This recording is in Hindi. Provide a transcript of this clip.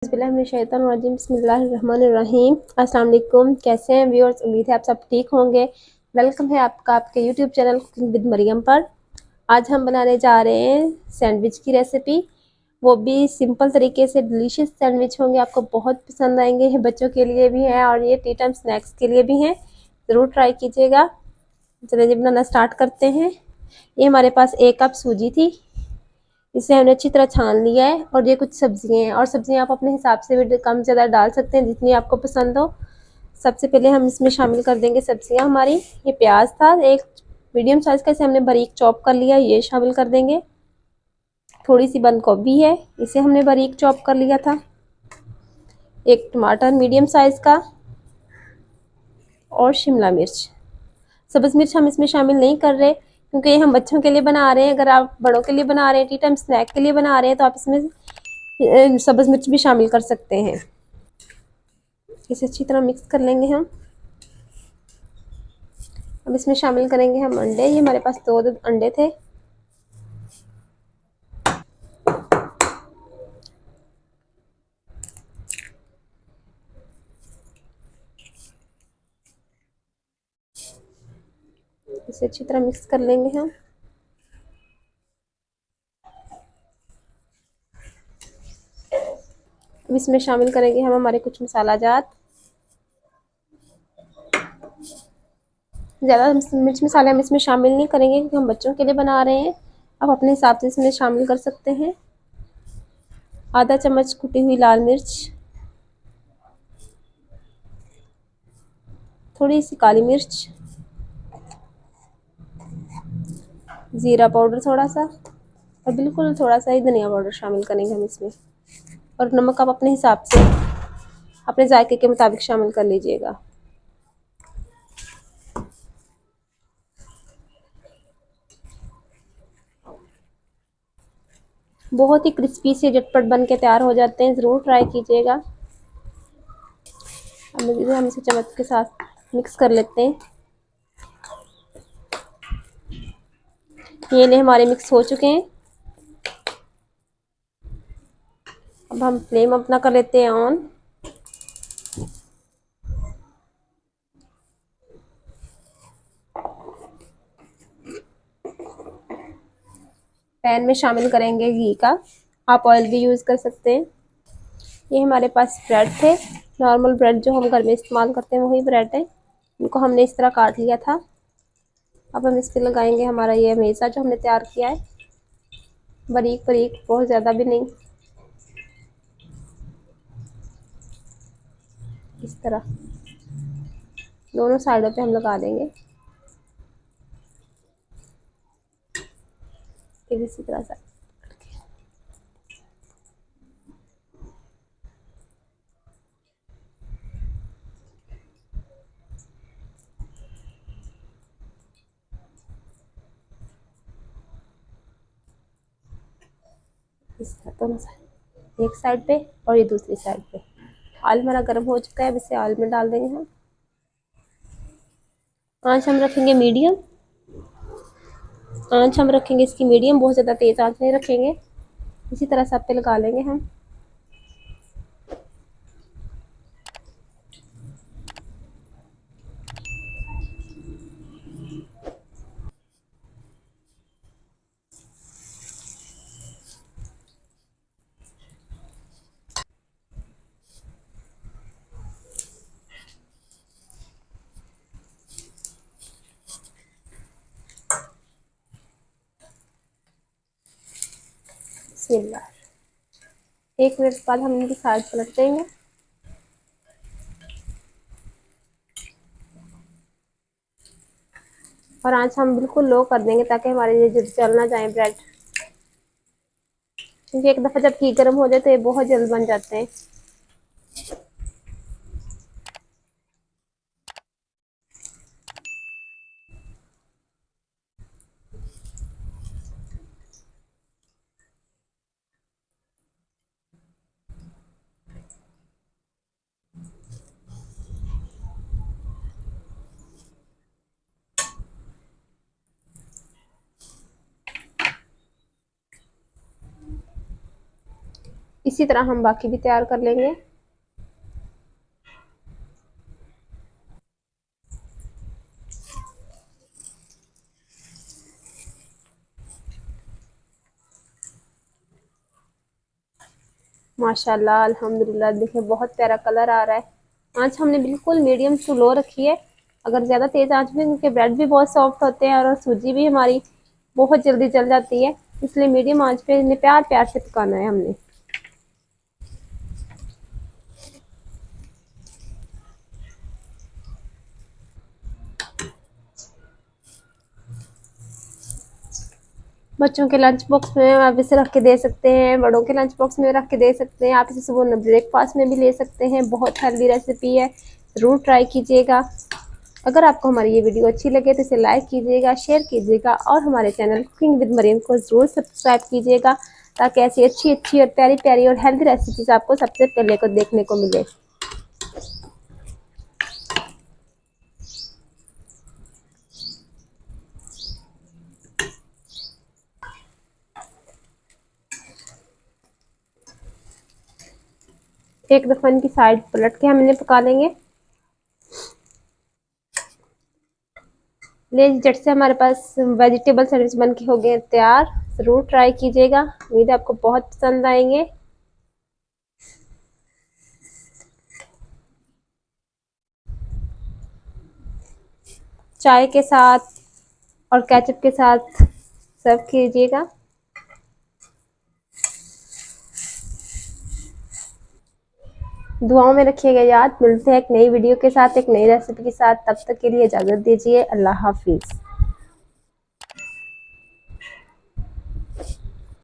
बिस्मिल्लाहिर्रहमानिर्रहीम। अस्सलाम वालेकुम। कैसे हैं व्यूअर्स? उम्मीद है आप सब ठीक होंगे। वेलकम है आपका आपके YouTube channel cooking with Maryam पर। आज हम बनाने जा रहे हैं सैंडविच की रेसिपी, वो भी सिंपल तरीके से। डिलीशियस सैंडविच होंगे, आपको बहुत पसंद आएंगे। बच्चों के लिए भी हैं और ये टी टाइम स्नैक्स के लिए भी हैं। ज़रूर ट्राई कीजिएगा। चलिए जी बनाना स्टार्ट करते हैं। ये हमारे पास 1 कप सूजी थी, इसे हमने अच्छी तरह छान लिया है। और ये कुछ सब्जियां हैं, और सब्जियां आप अपने हिसाब से भी कम ज़्यादा डाल सकते हैं, जितनी आपको पसंद हो। सबसे पहले हम इसमें शामिल कर देंगे सब्जियां हमारी। ये प्याज था 1 मीडियम साइज़ का, इसे हमने बारीक चॉप कर लिया, ये शामिल कर देंगे। थोड़ी सी बंद गोभी है, इसे हमने बारीक चॉप कर लिया था। 1 टमाटर मीडियम साइज़ का, और शिमला मिर्च। सब्ज़ मिर्च हम इसमें शामिल नहीं कर रहे, क्योंकि ये हम बच्चों के लिए बना रहे हैं। अगर आप बड़ों के लिए बना रहे हैं, टी टाइम स्नैक के लिए बना रहे हैं, तो आप इसमें सब्ज़ मिर्च भी शामिल कर सकते हैं। इसे अच्छी तरह मिक्स कर लेंगे हम। अब इसमें शामिल करेंगे हम अंडे। ये हमारे पास 2 अंडे थे। इसे अच्छी तरह मिक्स कर लेंगे हम। अब इसमें शामिल करेंगे हम हमारे कुछ मसाला जात। ज़्यादा मिर्च मसाले हम इसमें शामिल नहीं करेंगे, क्योंकि हम बच्चों के लिए बना रहे हैं। आप अपने हिसाब से इसमें शामिल कर सकते हैं। आधा चम्मच कुटी हुई लाल मिर्च, थोड़ी सी काली मिर्च, ज़ीरा पाउडर थोड़ा सा, और बिल्कुल थोड़ा सा ही धनिया पाउडर शामिल करेंगे हम इसमें। और नमक आप अपने हिसाब से, अपने जायके के मुताबिक शामिल कर लीजिएगा। बहुत ही क्रिस्पी से झटपट बन के तैयार हो जाते हैं, ज़रूर ट्राई कीजिएगा। अब हम इसे चम्मच के साथ मिक्स कर लेते हैं। ये हमारे मिक्स हो चुके हैं। अब हम फ्लेम अपना कर लेते हैं ऑन। पैन में शामिल करेंगे घी का, आप ऑयल भी यूज़ कर सकते हैं। ये हमारे पास ब्रेड थे, नॉर्मल ब्रेड जो हम घर में इस्तेमाल करते हैं वही ब्रेड है। इनको हमने इस तरह काट लिया था। अब हम इस पर लगाएंगे हमारा ये मेज़ा जो हमने तैयार किया है, बारीक बारीक, बहुत ज़्यादा भी नहीं, इस तरह दोनों साइडों पे हम लगा देंगे। फिर इसी तरह से इस तरह दोनों साइड, एक साइड पे और ये दूसरी साइड पे। ऑयल हमारा गर्म हो चुका है, अब इसे ऑयल में डाल देंगे हम। आँच हम रखेंगे मीडियम। आँच हम रखेंगे इसकी मीडियम, बहुत ज़्यादा तेज़ आँच नहीं रखेंगे। इसी तरह सब पे लगा लेंगे हम। बिस्मिल्लाह। 1 मिनट बाद हम इनकी साइड पलट देंगे। और आँच हम बिल्कुल लो कर देंगे, ताकि हमारे ये जल ना जाए ब्रेड, क्योंकि एक दफ़ा जब घी गर्म हो जाए तो ये बहुत जल्द बन जाते हैं। इसी तरह हम बाकी भी तैयार कर लेंगे। माशाल्लाह अल्हम्दुलिल्लाह, देखिए बहुत प्यारा कलर आ रहा है। आँच हमने बिल्कुल मीडियम टू लो रखी है। अगर ज़्यादा तेज़ आँच में, क्योंकि ब्रेड भी बहुत सॉफ्ट होते हैं और सूजी भी हमारी बहुत जल्दी जल जाती है, इसलिए मीडियम आँच पे इन्हें प्यार प्यार से पकाना है हमने। बच्चों के लंच बॉक्स में आप इसे रख के दे सकते हैं, बड़ों के लंच बॉक्स में रख के दे सकते हैं, आप इसे सुबह ब्रेकफास्ट में भी ले सकते हैं। बहुत हेल्दी रेसिपी है, ज़रूर ट्राई कीजिएगा। अगर आपको हमारी ये वीडियो अच्छी लगे तो इसे लाइक कीजिएगा, शेयर कीजिएगा और हमारे चैनल कुकिंग विद मरियम को ज़रूर सब्सक्राइब कीजिएगा, ताकि ऐसी अच्छी अच्छी और प्यारी प्यारी और हेल्दी रेसिपीज़ आपको सबसे पहले को देखने को मिले। एक दफ़ा इनकी साइड पलट के हम इन्हें पका लेंगे। ले झट से हमारे पास वेजिटेबल सैंडविच बन के हो गए तैयार। ज़रूर ट्राई कीजिएगा, उम्मीद है आपको बहुत पसंद आएंगे। चाय के साथ और केचप के साथ सर्व कीजिएगा। दुआओं में रखिएगा याद। मिलते हैं एक नई वीडियो के साथ, एक नई रेसिपी के साथ। तब तक के लिए इजाज़त दीजिए। अल्लाह हाफिज़।